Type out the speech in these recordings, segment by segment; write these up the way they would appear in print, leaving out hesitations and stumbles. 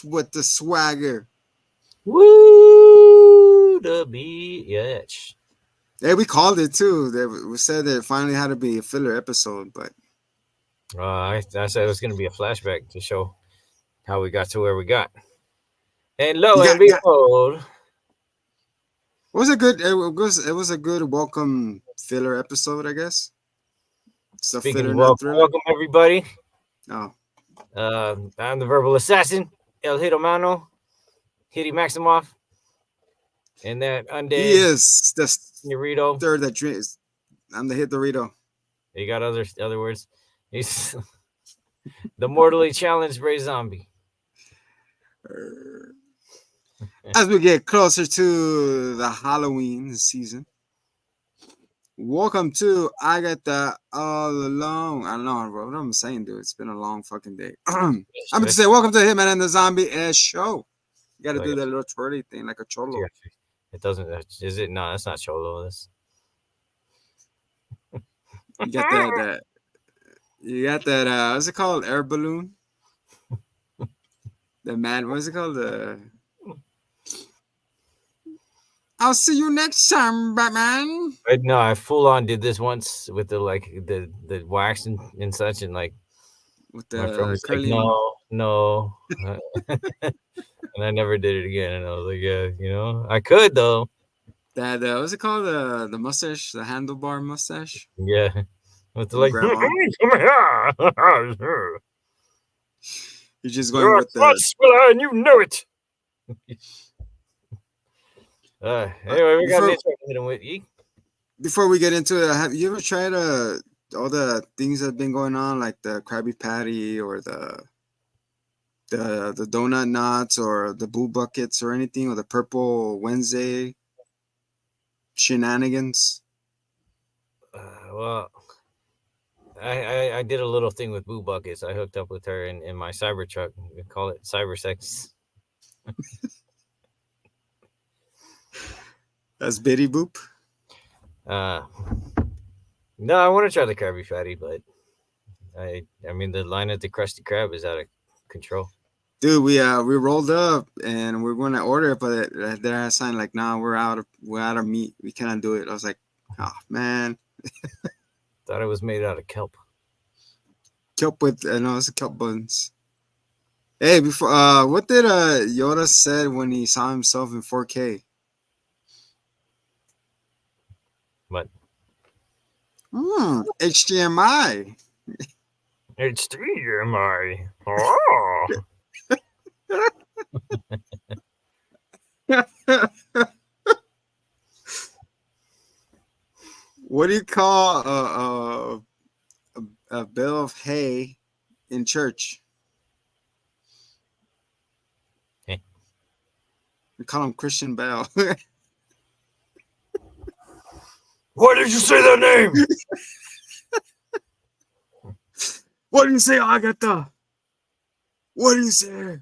with the swagger. Woo, the bitch. Hey, we called it too. We said that it finally had to be a filler episode, but I said it was going to be a flashback to show how we got to where we got. And lo you and got behold, it was a good. It was a good welcome filler episode, I guess. It's a speaking filler, of not welcome, thriller. welcome everybody. Oh, I'm the verbal assassin, El Hitomano, Hitty Maximoff, and that he undead is the Dorito. third that drinks. I'm the hit Dorito. You got other words. He's the mortally challenged Bray Zombie. As we get closer to the Halloween season, welcome to Agatha all alone. I don't know what I'm saying, dude. It's been a long fucking day. I'm going to say welcome to Hitman and the Zombie show. You got to do that little twirly thing like a cholo. It doesn't. Is it? No, that's not cholo. That's... You got that. You got that. What's it called? Air balloon. The man. What's it called? I'll see you next time, Batman. No, I full on did this once with the wax and such, and like with my friend was like, no, and I never did it again. And I was like, yeah, I could though. That what's it called? The mustache, the handlebar mustache. Yeah, with the like, grandma. You're just going with the. And you know it. Anyway, we got an intro to hit him with. Before we get into it, have you ever tried all the things that have been going on, like the Krabby Patty or the donut knots or the boo buckets or anything, or the Purple Wednesday shenanigans? Well, I did a little thing with boo buckets. I hooked up with her in my cyber truck. We call it cyber sex. That's Bitty Boop. No, I want to try the Krabby Patty, but I mean the line at the Krusty Krab is out of control. Dude, we rolled up and we're going to order it, but they're a sign like, nah, we're out of meat. We cannot do it. I was like, oh man. Thought it was made out of kelp. Kelp with no, it's kelp buns. Hey, before what did Yoda said when he saw himself in 4K? What? HDMI. HDMI. Oh. What do you call a bale of hay in church? Hey. We call him Christian Bale. Why did you say that name? What do you say, Agatha? What do you say?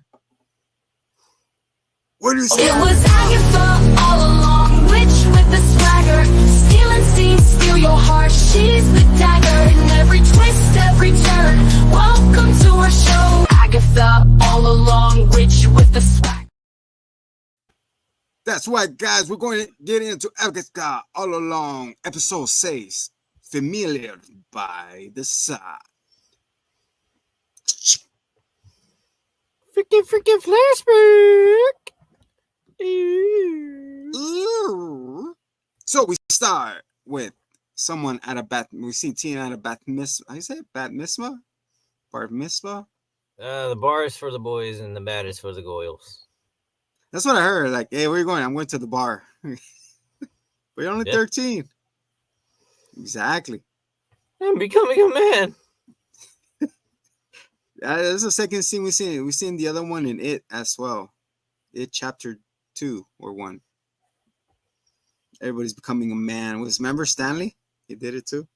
What do you say? It was Agatha all along, witch with the swagger. Steal and steal your heart. She's the dagger in every twist, every turn. Welcome to our show, Agatha all along, witch with the swagger. That's right, guys. We're going to get into Agatha all along. Episode 6, Familiar by the Side. Freaking flashback. So we start with someone at a bat. We see Tina at a bat mitzvah. How you say it? Bat mitzvah? Bar mitzvah? The bar is for the boys and the bat is for the goyles. That's what I heard. Like, hey, where are you going? I'm going to the bar. But you're only 13. Exactly. I'm becoming a man. That's the second scene we seen. We seen the other one in It as well. It chapter 2 or 1. Everybody's becoming a man. Remember Stanley? He did it too.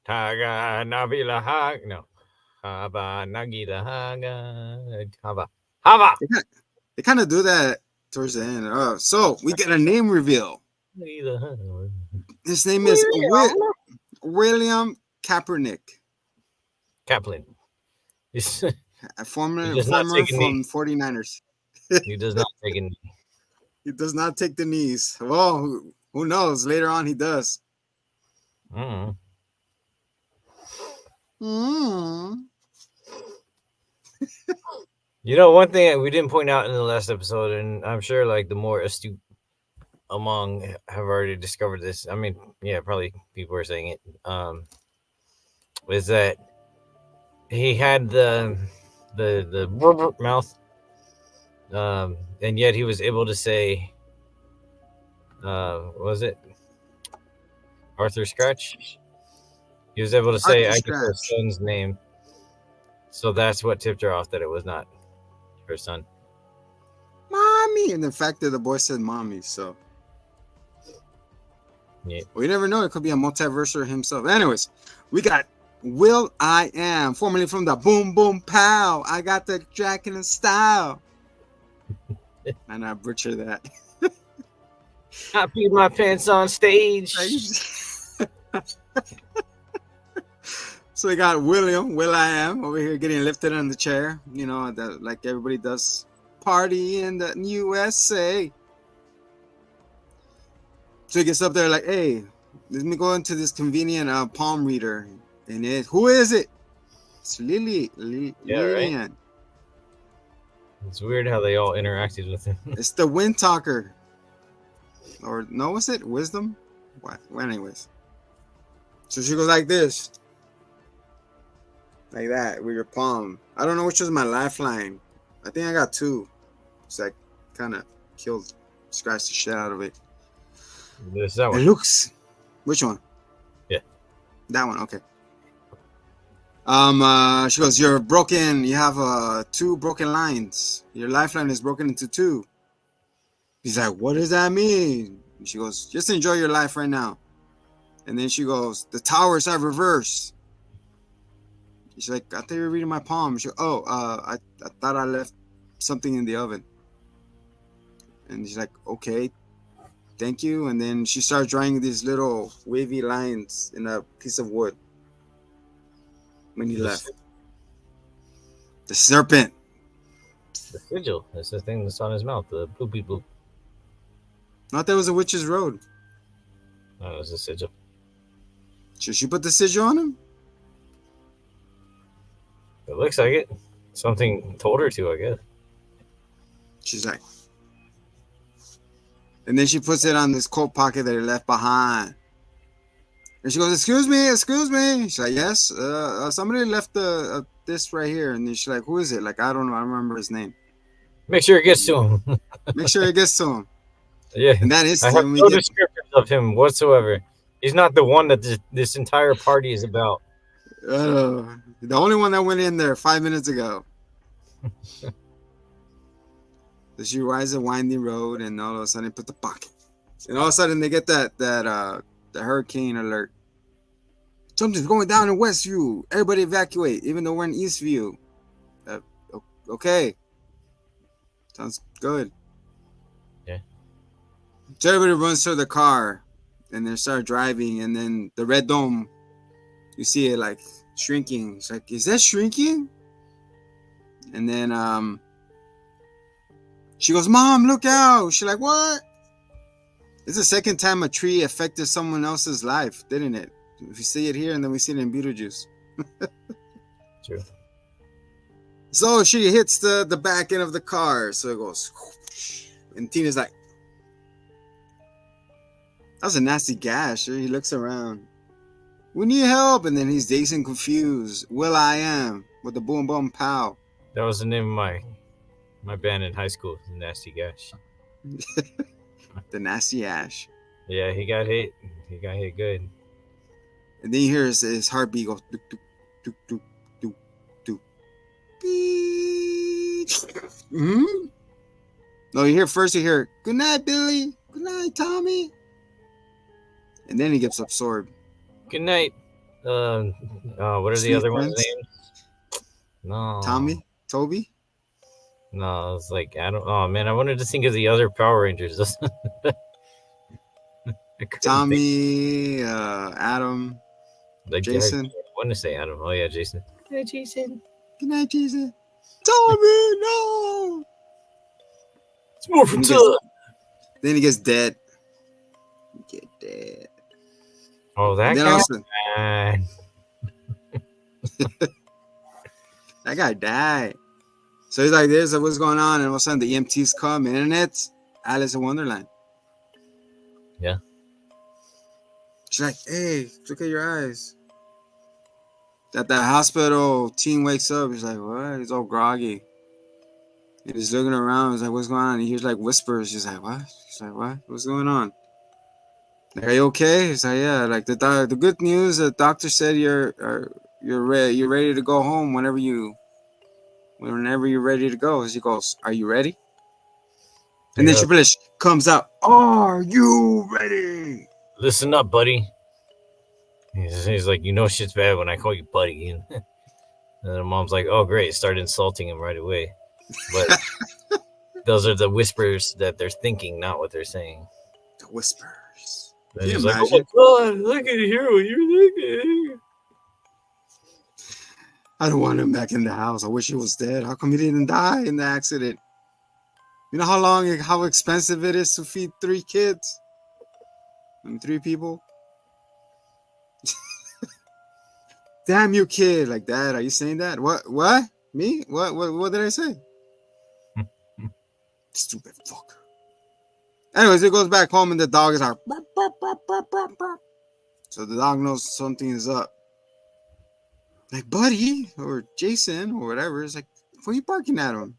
Taga Navila Hag. No. Haba Nagila Haga. Hava. They kind of do that towards the end. So we get a name reveal. His name is William Kaepernick. Kaplan. A former does not take a knee. from 49ers. He does not take a knee. He does not take the knees. Well, who knows? Later on, he does. Mm. Mm. You know, one thing that we didn't point out in the last episode, and I'm sure like the more astute among have already discovered this. I mean, yeah, probably people are saying it. Is that he had the mouth, and yet he was able to say, what was it Arthur Scratch? He was able to say Arthur Agatha's Scratch. son's name, so that's what tipped her off that it was not her son. Mommy. And the fact that the boy said mommy, so. Yeah. Well, you never know. It could be a multiverser himself. Anyways, we got Will I Am, formerly from the Boom Boom Pow. I got the Jack in style. And I butcher that. I peed my pants on stage. So we got William, Will I Am, over here getting lifted on the chair. You know, like everybody does. Party in the USA. So he gets up there like, hey, let me go into this convenient palm reader. And who is it? It's Lillian. Right? It's weird how they all interacted with him. It's the Wind Talker. Or no, was it Wisdom? What? Well, anyways. So she goes like this. Like that, with your palm. I don't know which was my lifeline. I think I got two. So I kind of scratched the shit out of it. This that one. It looks. Which one? Yeah. That one, okay. She goes, you're broken. You have 2 broken lines. Your lifeline is broken into 2. He's like, what does that mean? And she goes, just enjoy your life right now. And then she goes, the towers have reversed. She's like, I thought you were reading my palm. She goes, I thought I left something in the oven. And she's like, okay, thank you. And then she starts drawing these little wavy lines in a piece of wood. When he left. The serpent. The sigil. That's the thing that's on his mouth. The poopy boop. Not that it was a witch's road. No, it was a sigil. Should she put the sigil on him? It looks like it. Something told her to, I guess. She's like. And then she puts it on this coat pocket that he left behind. And she goes, excuse me. She's like, yes, somebody left this right here. And then she's like, who is it? Like, I don't know. I don't remember his name. Make sure it gets to him. Make sure it gets to him. Yeah. And that is I have no descriptors of him whatsoever. He's not the one that this entire party is about. The only one that went in there 5 minutes ago. So she rides a winding road, and all of a sudden put the pocket. And all of a sudden they get the hurricane alert. Something's going down in Westview. Everybody evacuate, even though we're in Eastview. Okay. Sounds good. Yeah. So everybody runs to the car, and they start driving, and then the red dome, you see it like shrinking. It's like, is that shrinking? And then she goes, Mom, look out. She's like, what? It's the second time a tree affected someone else's life, didn't it? If you see it here, and then we see it in Beetlejuice. True. So she hits the back end of the car. So it goes. And Tina's like, that was a nasty gash. He looks around. We need help. And then he's dazed and confused. Will I Am with the Boom Boom Pow. That was the name of my band in high school, Nasty Gash. The Nasty Ash. Yeah, he got hit. He got hit good. And then you hear his heartbeat go doop, doop, doop, doop, doop, doop. Beep. Mm-hmm. No, you hear, good night, Billy. Good night, Tommy. And then he gets absorbed. Good night. What are the other ones' names? No. Tommy? Toby? No, it's like Adam. Oh man, I wanted to think of the other Power Rangers. Tommy, Adam, like Jason. I wanted to say Adam. Oh yeah, Jason. Hey, Jason. Good night, Jason. Tommy, no. It's more for Then he time. Then he gets dead. Get dead. Oh, that And then guy. also, Man. that guy died. So he's like, "This, what's going on?" And all of a sudden, the EMTs come, and it's Alice in Wonderland. Yeah. She's like, "Hey, look at your eyes." At the hospital, teen wakes up. He's like, "What?" He's all groggy. And he's looking around. He's like, "What's going on?" He hears like whispers. He's like, "What?" He's like, "What? What's going on?" Like, "Are you okay?" He's like, "Yeah." Like the good news, the doctor said you're ready to go home whenever you're ready to go. He goes, "Are you ready?" And then Yeah. Triple H comes out. Are you ready? Listen up, buddy. He's like, you know shit's bad when I call you buddy. And the mom's like, oh, great. Start insulting him right away. But those are the whispers that they're thinking, not what they're saying. The whispers. And Can you he's like, imagine? oh my God, I can hear what you're thinking. I don't want him back in the house. I wish he was dead. How come he didn't die in the accident? You know how expensive it is to feed 3 kids? And 3 people? Damn you, kid. Like that. Are you saying that? What? Me? What did I say? Stupid fuck. Anyways, it goes back home and the dog is like, "Bark, bark, bark, bark, bark, bark." So the dog knows something is up. Like, buddy, or Jason, or whatever. It's like, what are you barking at him?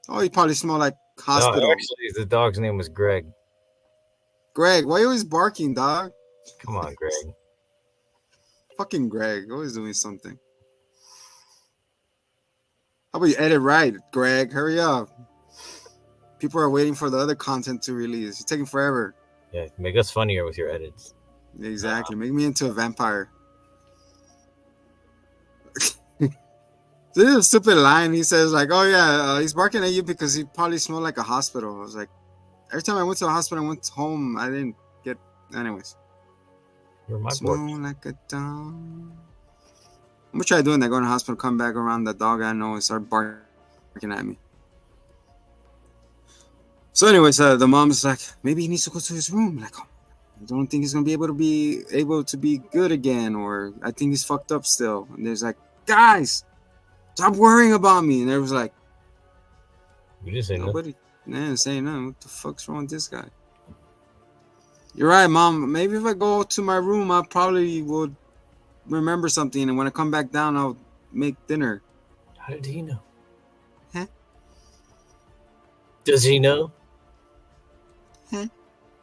Oh, he probably smelled like hospital. No, actually, the dog's name was Greg. Greg, why are you always barking, dog? Come on, Greg. Fucking Greg, always doing something. How about you edit right, Greg? Hurry up. People are waiting for the other content to release. It's taking forever. Yeah, make us funnier with your edits. Exactly. Make me into a vampire. This is a stupid line. He says, like, oh, yeah, he's barking at you because he probably smelled like a hospital. I was like, every time I went to a hospital, I went home, I didn't get... Anyways. You're my Smell boy. like a dog. I'm going to try doing that. Go to the hospital, come back around the dog I know and start barking at me. So anyways, the mom's like, maybe he needs to go to his room. Like, oh, I don't think he's going to be able to be good again. Or I think he's fucked up still. And there's like, guys... Stop worrying about me. And they was like, You didn't say nobody. Man, saying nothing. What the fuck's wrong with this guy? You're right, Mom. Maybe if I go to my room, I probably would remember something. And when I come back down, I'll make dinner. How did he know? Huh? Does he know? Huh?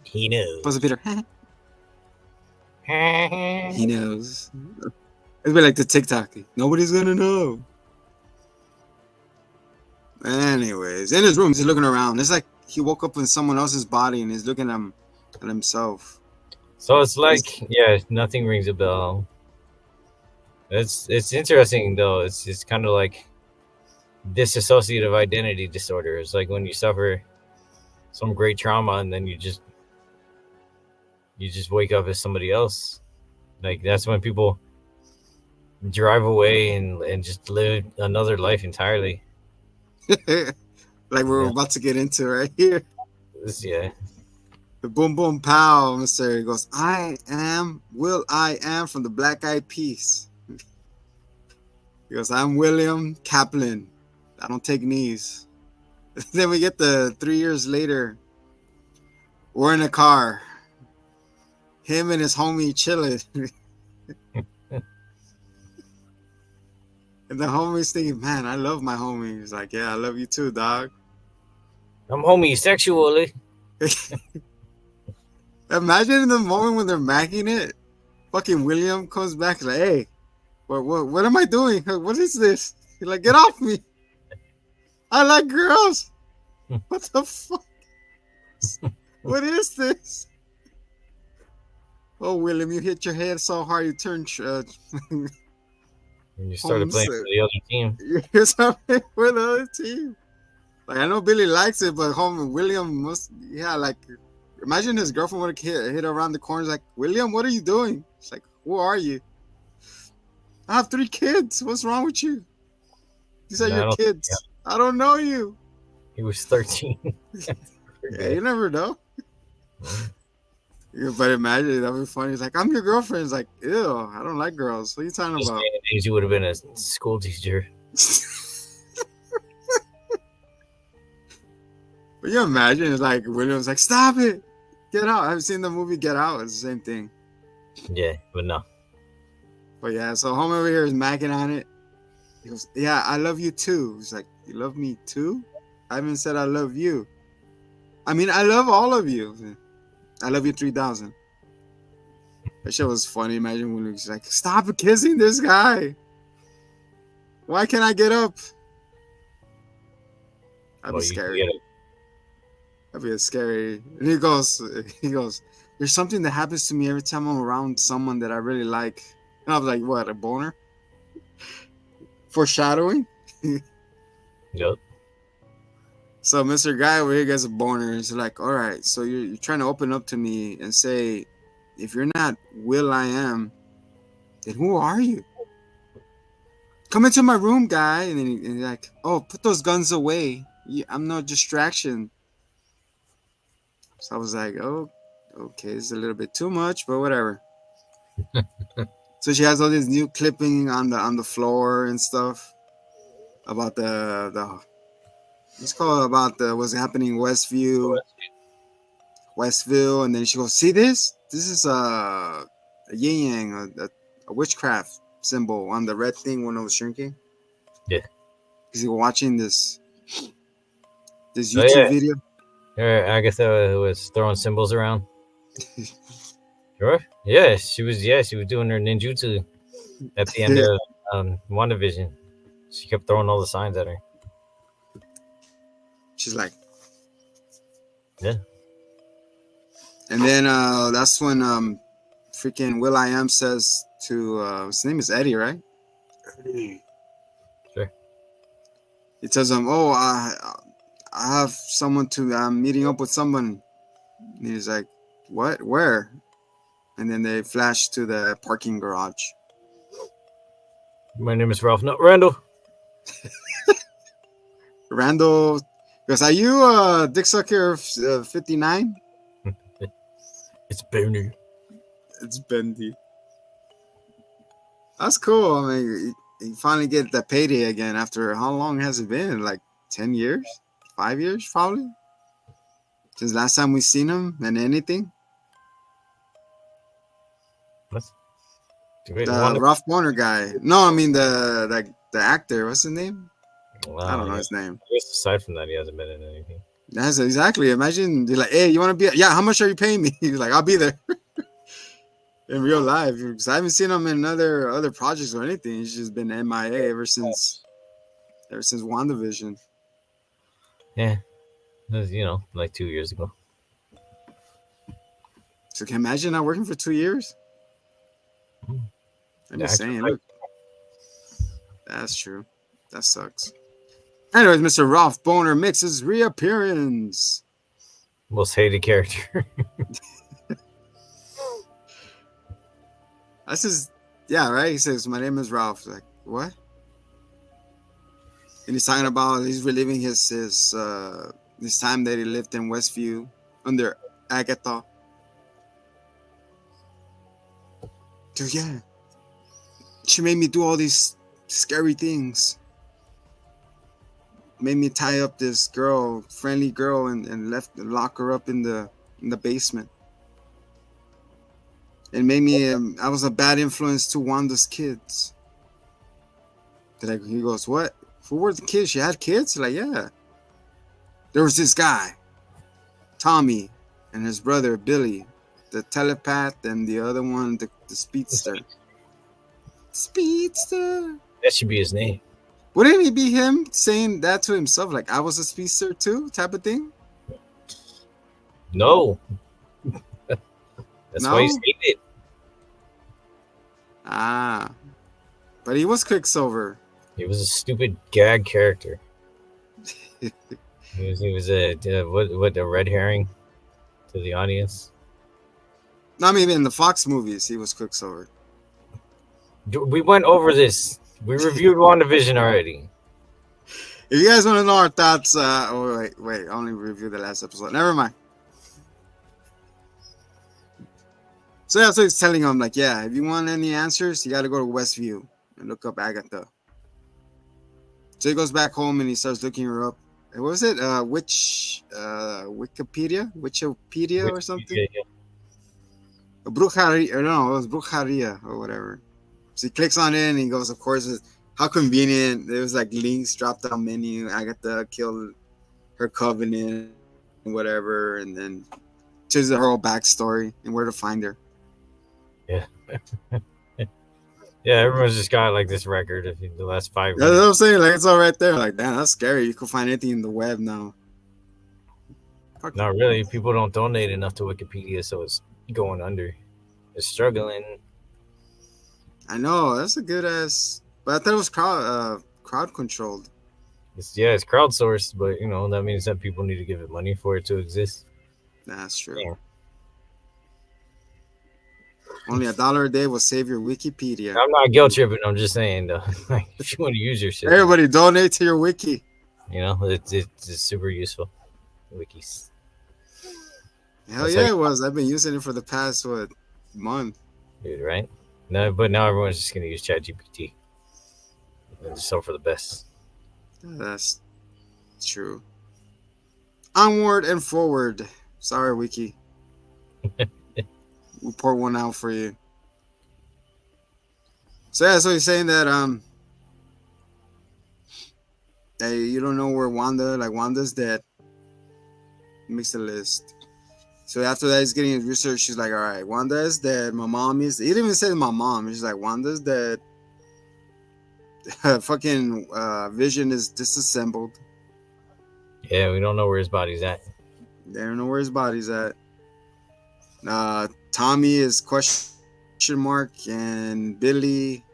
He knows. Buzzer Peter. He knows. It's been like the TikTok. Nobody's going to know. Anyways, in his room, he's looking around. It's like he woke up in someone else's body and he's looking at himself. So it's like, yeah, nothing rings a bell. It's interesting though. It's kind of like dissociative identity disorder. It's like when you suffer some great trauma and then you just wake up as somebody else. Like that's when people drive away and just live another life entirely. Like we're about to get into right here. Yeah. The boom boom pow, Mr. He goes, I am from the Black Eyed Peas. He goes, I'm William Kaplan. I don't take knees. Then we get the 3 years later. We're in a car. Him and his homie chilling. And the homie's thinking, man, I love my homie. He's like, yeah, I love you too, dog. I'm homosexually. Imagine in the moment when they're macking it, fucking William comes back like, hey, what am I doing? What is this? He's like, get off me. I like girls. What the fuck? What is this? Oh, William, you hit your head so hard you turned... And you started playing for the other team. You're something for the other team. Like, I know Billy likes it, but William must... Yeah, like... Imagine his girlfriend would have hit around the corners like, William, what are you doing? She's like, who are you? I have 3 kids. What's wrong with you? These are No, I your don't think kids. I don't know you. he was 13. Yeah, you never know. Yeah, but imagine that'd be funny. It's like, I'm your girlfriend. It's like, ew, I don't like girls. What are you talking This about? day and age, you would have been a school teacher. But you imagine it's like William's like, stop it, get out. I've seen the movie Get Out. It's the same thing. Yeah, but no. But yeah, so home over here is macking on it. He goes, yeah, I love you too. He's like, you love me too? I haven't said I love you. I mean, I love all of you. I love you 3,000. That shit was funny. Imagine when he's like, stop kissing this guy. Why can't I get up? That'd Well, be you scary. get it. That'd be scary. And he goes, there's something that happens to me every time I'm around someone that I really like. And I was like, what, a boner? Foreshadowing? Yep. So Mr. Guy over here gets a boner. He's like, all right, so you're trying to open up to me and say, if you're not Will I Am, then who are you? Come into my room, guy. And then he's like, oh, put those guns away. I'm no distraction. So I was like, oh, okay, it's a little bit too much, but whatever. So she has all this new clipping on the floor and stuff about the let's call it about what's happening in Westview, Westville, and then she goes, see this? This is a yin yang, a witchcraft symbol on the red thing when it was shrinking. Yeah. Because you were watching this YouTube video. Agatha was throwing symbols around. Sure. Yeah, she was doing her ninjutsu at the end of WandaVision. She kept throwing all the signs at her. She's like, yeah. And then that's when freaking Will I Am says to his name is Eddie, right? Eddie. Sure. He tells him, oh, I have someone I'm meeting up with someone. And he's like, what? Where? And then they flash to the parking garage. My name is Ralph, not Randall. Randall goes, are you Dick Sucker 59? It's Benny. It's Bendy. That's cool. I mean, you finally get the payday again after how long has it been? Like 10 years? 5 years, probably? Since last time we seen him and anything? What's The Ralph Warner guy. No, I mean the actor. What's his name? I don't know his name. I guess aside from that, he hasn't been in anything. That's exactly. Imagine you're like, hey, you want to be? Yeah, how much are you paying me? He's like, I'll be there. In real life, because I haven't seen him in other projects or anything. He's just been MIA ever since WandaVision. Yeah, it was, like 2 years ago. So can you imagine not working for 2 years? I'm just saying. Look, that's true. That sucks. Anyways, Mr. Ralph Boner makes his reappearance. Most hated character. That's his, yeah, right? He says, my name is Ralph. Like, what? And he's talking about, he's reliving his time that he lived in Westview under Agatha. So, yeah. She made me do all these scary things. Made me tie up this girl, friendly girl, and lock her up in the basement. And made me, I was a bad influence to Wanda's kids. He goes, what? Who were the kids? She had kids? Like, yeah. There was this guy, Tommy, and his brother, Billy, the telepath, and the other one, the speedster. Speedster. That should be his name. Wouldn't it be him saying that to himself? Like, I was a speedster too, type of thing? No. That's why he saved it. Ah. But he was Quicksilver. He was a stupid gag character. he was a red herring to the audience. I mean, in the Fox movies, he was Quicksilver. We went over this. We reviewed WandaVision already. If you guys want to know our thoughts, wait, I only reviewed the last episode. Never mind. So that's what he's telling him, like, yeah, if you want any answers, you got to go to Westview and look up Agatha. So he goes back home and he starts looking her up. What was it? Wikipedia or something? Yeah. Brujeria, no, it was Brujeria or whatever. So he clicks on it and he goes, of course, how convenient. There was like links dropped on menu. Agatha killed her covenant and whatever, and then tells her whole backstory and where to find her. Yeah. Yeah, everyone's just got like this record of the last 5 That's what minutes. I'm saying. Like, it's all right there. Like, damn, that's scary. You can find anything in the web now. Not really. People don't donate enough to Wikipedia, so it's going under. It's struggling. I know. That's a good ass. But I thought it was crowd controlled. It's crowdsourced, but that means that people need to give it money for it to exist. That's true. Yeah. Only $1 a day will save your Wikipedia. I'm not guilt tripping. I'm just saying, though, like, if you want to use your shit, Everybody donate to your wiki. it's super useful. Wikis. Hell That's yeah, like- it was. I've been using it for the past month. Dude, right? No, but now everyone's just gonna use ChatGPT. And just hope for the best. That's true. Onward and forward. Sorry, wiki. We'll pour one out for you. So yeah, so he's saying that hey, you don't know where Wanda's dead. He makes the list. So after that, he's getting his research. She's like, all right, Wanda is dead. My mom is. He didn't even say my mom. He's like, Wanda's dead. Fucking Vision is disassembled. Yeah, we don't know where his body's at. They don't know where his body's at. Tommy is question mark and Billy.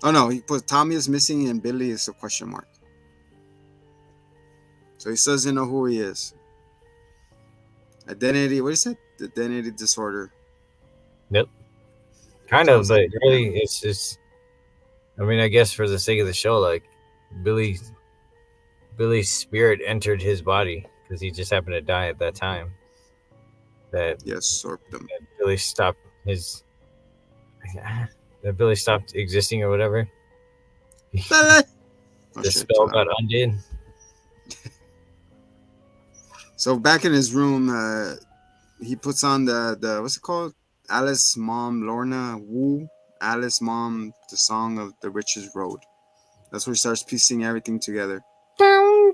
Oh no, he put Tommy is missing and Billy is a question mark. So he still doesn't know who he is. Identity. What is it? Identity disorder. Yep. Kind of, but really, it's. I mean, I guess for the sake of the show, like Billy's spirit entered his body because he just happened to die at that time. That Usurped them. Billy stopped his. That Billy stopped existing or whatever. Oh, The shit, spell chill out. got undid. So back in his room, he puts on the what's it called? Alice Mom Lorna Wu. Alice Mom, the song of the Richest Road. That's where he starts piecing everything together. Down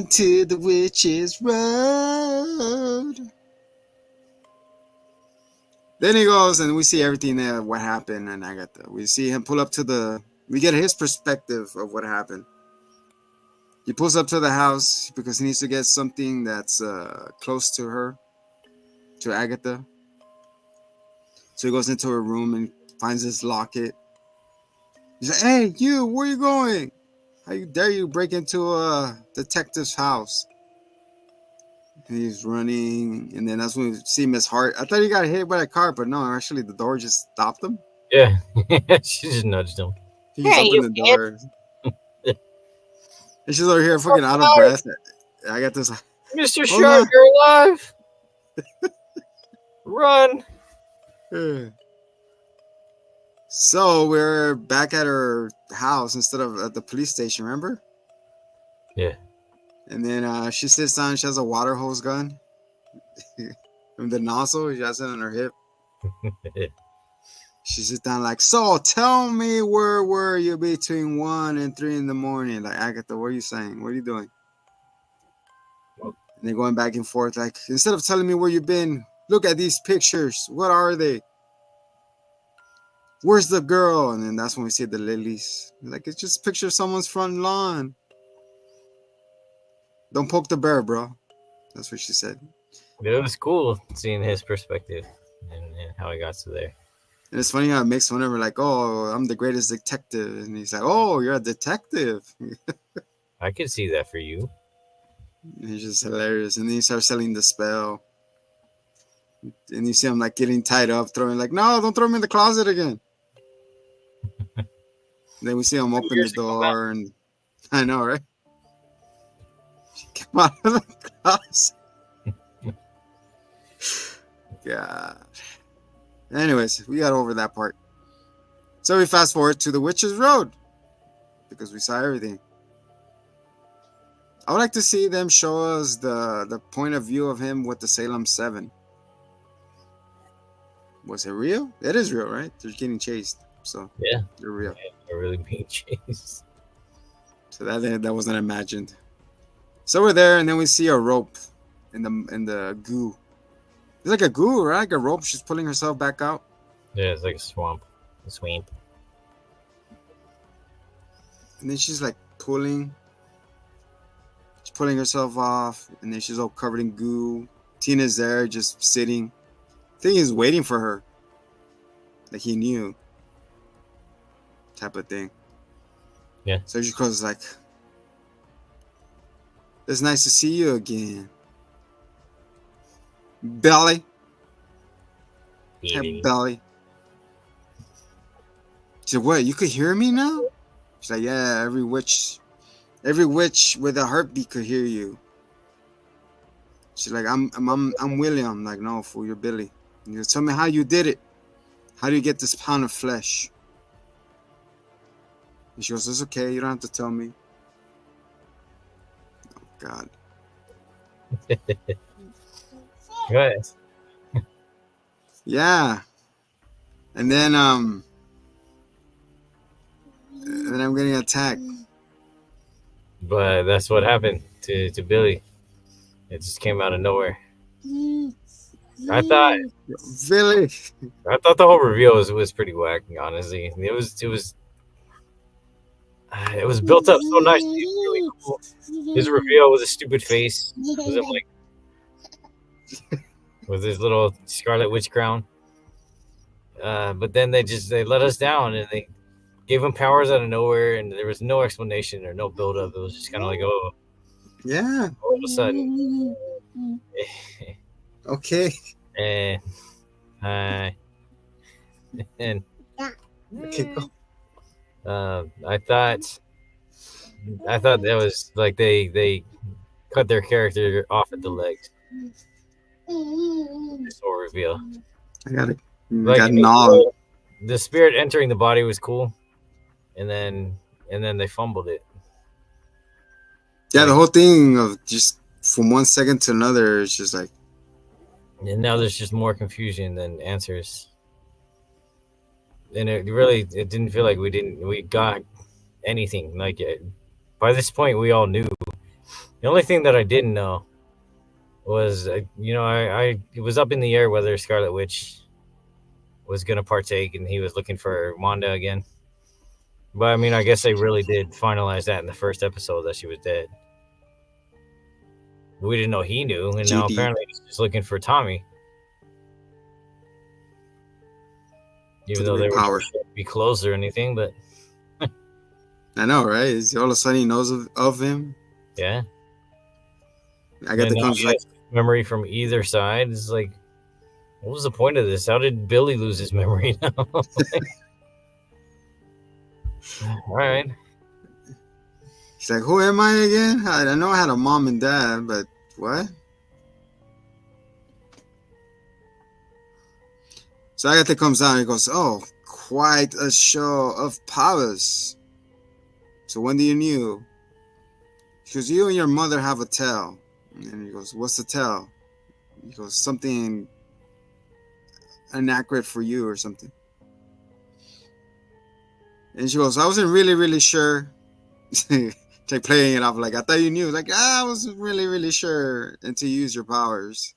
to the Witch's Road. Then he goes and we see everything there, what happened, and Agatha. We see him pull up we get his perspective of what happened. He pulls up to the house because he needs to get something that's close to her, to Agatha. So he goes into her room and finds this locket. He's like, hey, you, where you going? How dare you break into a detective's house? And he's running, and then that's when we see Miss Hart. I thought he got hit by a car, but no, actually the door just stopped him. Yeah, she just nudged him. He just opened the door. And she's over here fucking out of breath. I got this. Mr. Hold Sharp, on. you're alive. Run. So we're back at her house instead of at the police station, remember? Yeah. And then she sits down, she has a water hose gun. And the nozzle, she has it on her hip. She sits down like, so tell me, where were you between 1 and 3 in the morning? Like, Agatha, what are you saying? What are you doing? And they're going back and forth. Like, instead of telling me where you've been, look at these pictures. What are they? Where's the girl? And then that's when we see the lilies. Like, it's just picture of someone's front lawn. Don't poke the bear, bro. That's what she said. It was cool seeing his perspective and how he got to there. And it's funny how it makes fun of her, like, oh, I'm the greatest detective. And he's like, oh, you're a detective. I could see that for you. And it's just hilarious. And then he starts selling the spell. And you see him like getting tied up, throwing like, no, don't throw me in the closet again. Then we see him open the door, and I know, right? Come out of the closet. God. Anyways, we got over that part. So we fast forward to the Witch's Road because we saw everything. I would like to see them show us the point of view of him with the Salem 7. Was it real? It is real, right? They're getting chased, so Yeah, they're real. they're really being chased. So that wasn't imagined. So we're there, and then we see a rope in the goo. It's like a goo, right? Like a rope. She's pulling herself back out. Yeah, it's like a swamp. A swamp. And then she's like pulling. She's pulling herself off. And then she's all covered in goo. Tina's there just sitting. I think he's waiting for her. Like he knew. Type of thing. Yeah. So she goes like, it's nice to see you again. Belly. Hey, Belly. She said, what, you could hear me now? She's like, yeah, every witch with a heartbeat could hear you. She's like, I'm William. I'm like, no, fool, you're Billy. And he goes, tell me how you did it. How do you get this pound of flesh? And she goes, it's okay, you don't have to tell me. Oh God. Good. Yeah. And then I'm getting attacked. But that's what happened to Billy. It just came out of nowhere. I thought Billy. the whole reveal was pretty whack, honestly. It was built up so nicely. It was really cool. His reveal with a stupid face. Was it like with his little Scarlet Witch crown? But then they let us down, and they gave him powers out of nowhere, and there was no explanation or no build up. It was just kind of like, oh, Yeah. all of a sudden. Okay. and and Okay, go. I thought that was like they cut their character off at the legs. This whole reveal. I got it. Like, Got gnawed. the spirit entering the body was cool, and then they fumbled it. Yeah, the whole thing of just from one second to another is just like, And now there's just more confusion than answers. And it didn't feel like we got anything. Like by this point, we all knew. The only thing that I didn't know was, I it was up in the air whether Scarlet Witch was gonna partake, and he was looking for Wanda again. But I mean, I guess they really did finalize that in the first episode that she was dead. We didn't know he knew, and now GD. apparently he's just looking for Tommy. Even though they were power. supposed to be close or anything, but I know, right? Is all of a sudden he knows of him. yeah. I got And the now comes he like, has memory from either side. It's like, what was the point of this? How did Billy lose his memory now? All right. he's like, who am I again? I know I had a mom and dad, but what? So Agatha comes out and he goes, oh, quite a show of powers. So when do you knew? She goes, you and your mother have a tale. And he goes, what's the tale? He goes, something inaccurate for you or something. And she goes, I wasn't really sure. Like playing it off like, I thought you knew. Like, I wasn't really sure until you use your powers.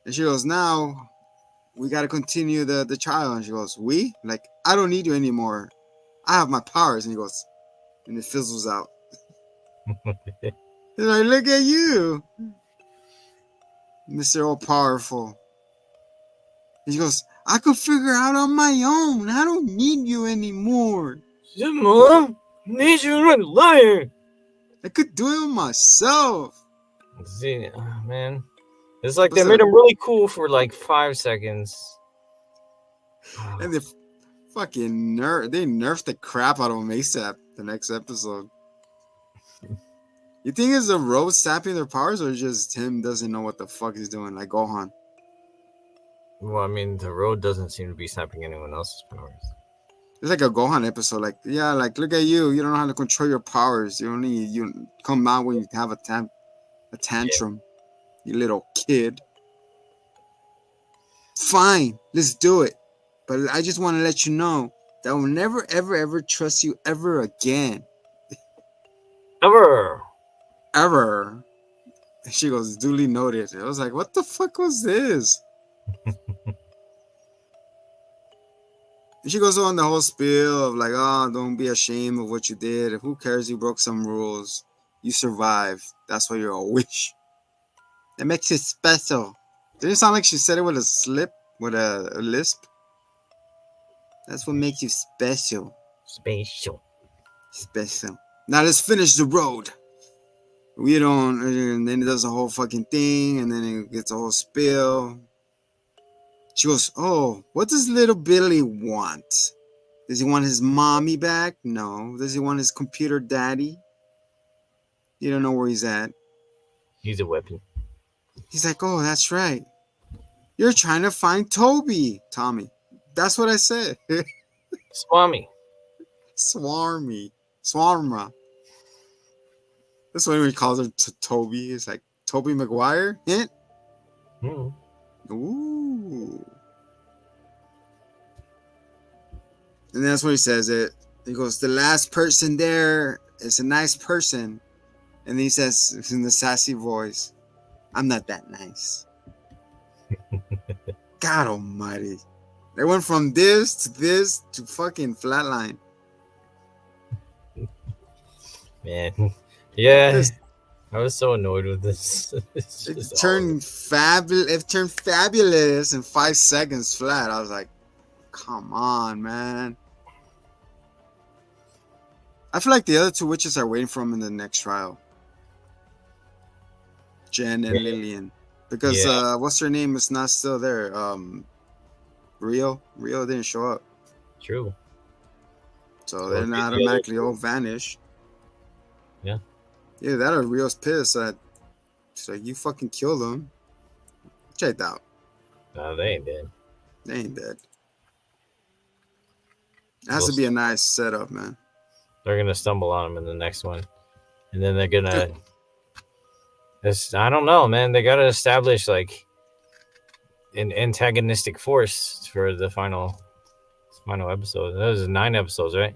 And she goes, now we got to continue the trial. And she goes, we? Like, I don't need you anymore. I have my powers. And he goes, and it fizzles out. He's like, look at you, Mr. All Powerful. And she goes, I could figure out on my own. I don't need you anymore. Mom, need you a liar. I could do it myself. See, man, It's like they What's made that? him really cool for like 5 seconds. And they fucking they nerfed the crap out of him ASAP the next episode. You think it's the road sapping their powers, or just him doesn't know what the fuck he's doing, like Gohan? Well, I mean, the road doesn't seem to be snapping anyone else's powers. It's like a Gohan episode, like, yeah, like, look at you. You don't know how to control your powers. You come out when you have a tantrum, you little kid. Fine, let's do it. But I just want to let you know that I will never, ever, ever trust you ever again. Ever. Ever. And she goes, duly noted. I was like, what the fuck was this? And she goes on the whole spiel of like, oh, don't be ashamed of what you did. Who cares? You broke some rules. You survived. That's why you're a witch. That makes it special. Didn't it sound like she said it with a slip, with a lisp? That's what makes you special. Spatial. Special. Now let's finish the road. We don't, and then it does the whole fucking thing, and then it gets a whole spill. She goes, oh, what does little Billy want? Does he want his mommy back? No. Does he want his computer daddy? You don't know where he's at. He's a weapon. He's like, oh, that's right. You're trying to find Tommy. That's what I said. Swami. Swarma. That's what he calls her Toby. It's like, Toby Maguire? Hint? Mm. Ooh. And that's what he says it. He goes, the last person there is a nice person. And then he says in the sassy voice, I'm not that nice. God almighty. They went from this to fucking flatline. Man. Yeah. I was so annoyed with this. It turned fabulous in 5 seconds flat. I was like, come on, man. I feel like the other two witches are waiting for him in the next trial. Jen and Lillian. Because what's her name is not still there. Rio didn't show up. True. So they're not automatically all vanished. Yeah. Yeah, that or Rio's pissed that she's like, you fucking killed them. Which I doubt. No, they ain't dead. They ain't dead. It has to be a nice setup, man. They're gonna stumble on him in the next one. And then they're gonna I don't know, man. They gotta establish like an antagonistic force for the final episode. That was 9 episodes, right?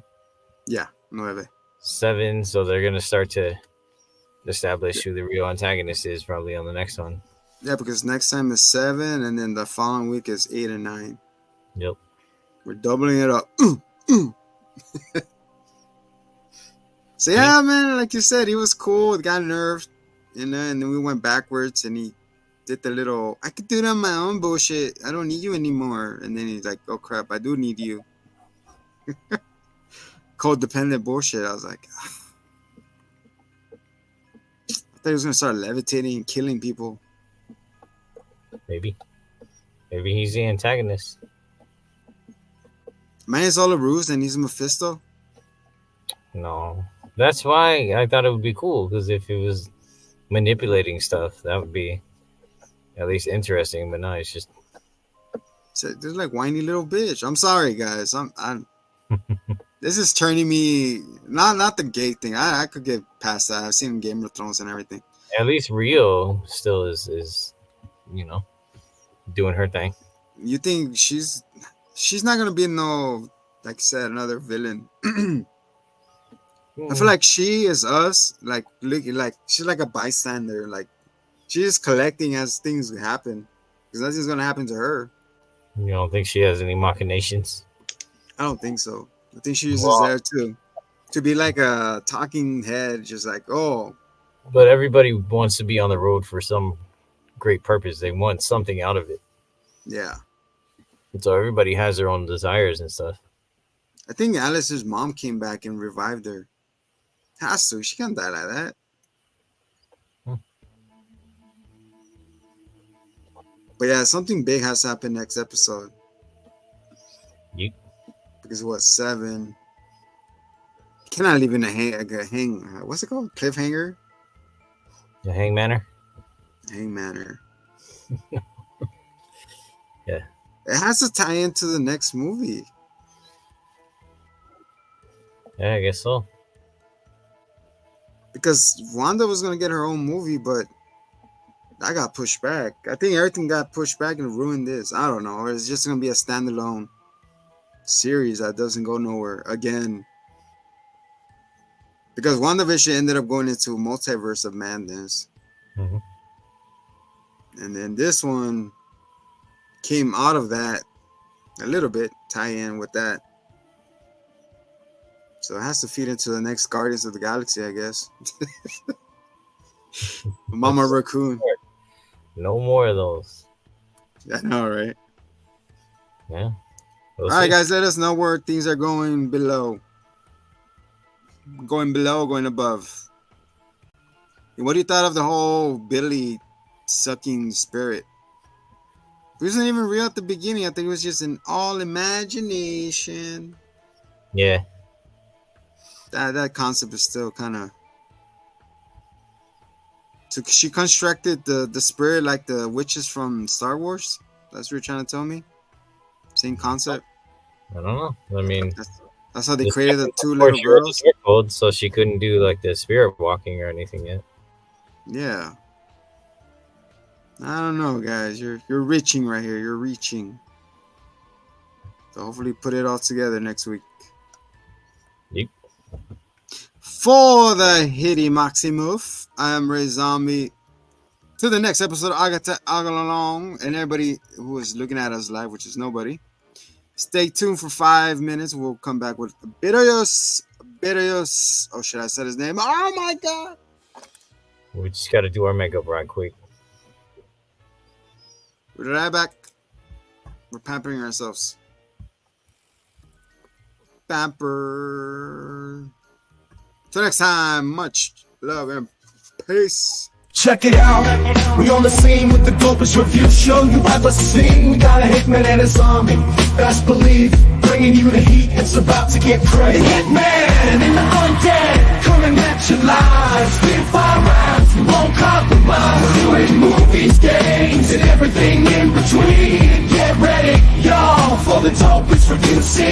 Yeah, 9. 7, so they're gonna start to establish who the real antagonist is probably on the next one. Yeah, because next time is 7, and then the following week is 8 and 9. Yep. We're doubling it up. So yeah, man, like you said, he was cool. It got nerfed, and then we went backwards, and he did the little, I could do it on my own bullshit. I don't need you anymore. And then he's like, oh crap, I do need you. Codependent bullshit. I was like, I thought he was gonna start levitating and killing people. Maybe he's the antagonist. Man, it's all a ruse, and he's Mephisto. No, that's why I thought it would be cool, because if it was manipulating stuff, that would be at least interesting. But no, it's just There's like whiny little bitch. I'm sorry, guys. I'm This is turning me not the gay thing. I could get past that. I've seen Game of Thrones and everything. At least Rio still is doing her thing. You think she's not gonna be no, like I said, another villain? I feel like she is us. Like she's like a bystander. Like she's collecting as things happen, because nothing's gonna happen to her. You don't think she has any machinations? I don't think so. I think she's just there to be like a talking head, just like, oh. But everybody wants to be on the road for some great purpose. They want something out of it. Yeah. And so everybody has their own desires and stuff. I think Alice's mom came back and revived her. Has to. She can't die like that. But yeah, something big has to happen next episode. You Because what, 7? Cannot leave in a hang. What's it called? Cliffhanger? the Hangmanner. Hangmanner. Yeah. It has to tie into the next movie. Yeah, I guess so. Because Wanda was going to get her own movie, but that got pushed back. I think everything got pushed back and ruined this. I don't know. Or it's just going to be a standalone series that doesn't go nowhere again. Because WandaVision ended up going into Multiverse of Madness. Mm-hmm. And then this one came out of that a little bit, tie in with that. So it has to feed into the next Guardians of the Galaxy, I guess. Mama Raccoon. No more of those. I know, right? Yeah. We'll All right, see. guys, let us know where things are going below. Going below, going above. And what do you thought of the whole Billy sucking spirit? It wasn't even real at the beginning. I think it was just an all imagination. Yeah. That concept is still kind of. So she constructed the spirit like the witches from Star Wars. That's what you're trying to tell me. Same concept. I don't know. I mean, That's how they Just created the before two little she wrote the girls. spirit code, so she couldn't do like the spirit walking or anything yet. Yeah. I don't know, guys. You're reaching right here. You're reaching. So hopefully put it all together next week. Yep. For the Hitty Maximove, I am Ray Zombie. To the next episode of Agatha along, and everybody who is looking at us live, which is nobody. Stay tuned for 5 minutes. We'll come back with Bitters. Oh, should I say his name? Oh my god. We just got to do our makeup right quick. We'll be right back. We're pampering ourselves. Pamper. Till next time, much love and peace. Check it out, we on the scene with the dopest review show you ever seen. We got a hitman and a zombie, best believe, bringing you the heat, it's about to get crazy. The hitman and the undead, coming at you live, spit 5 rounds, we won't compromise. We're doing movies, games, and everything in between. Get ready, y'all, for the dopest review scene.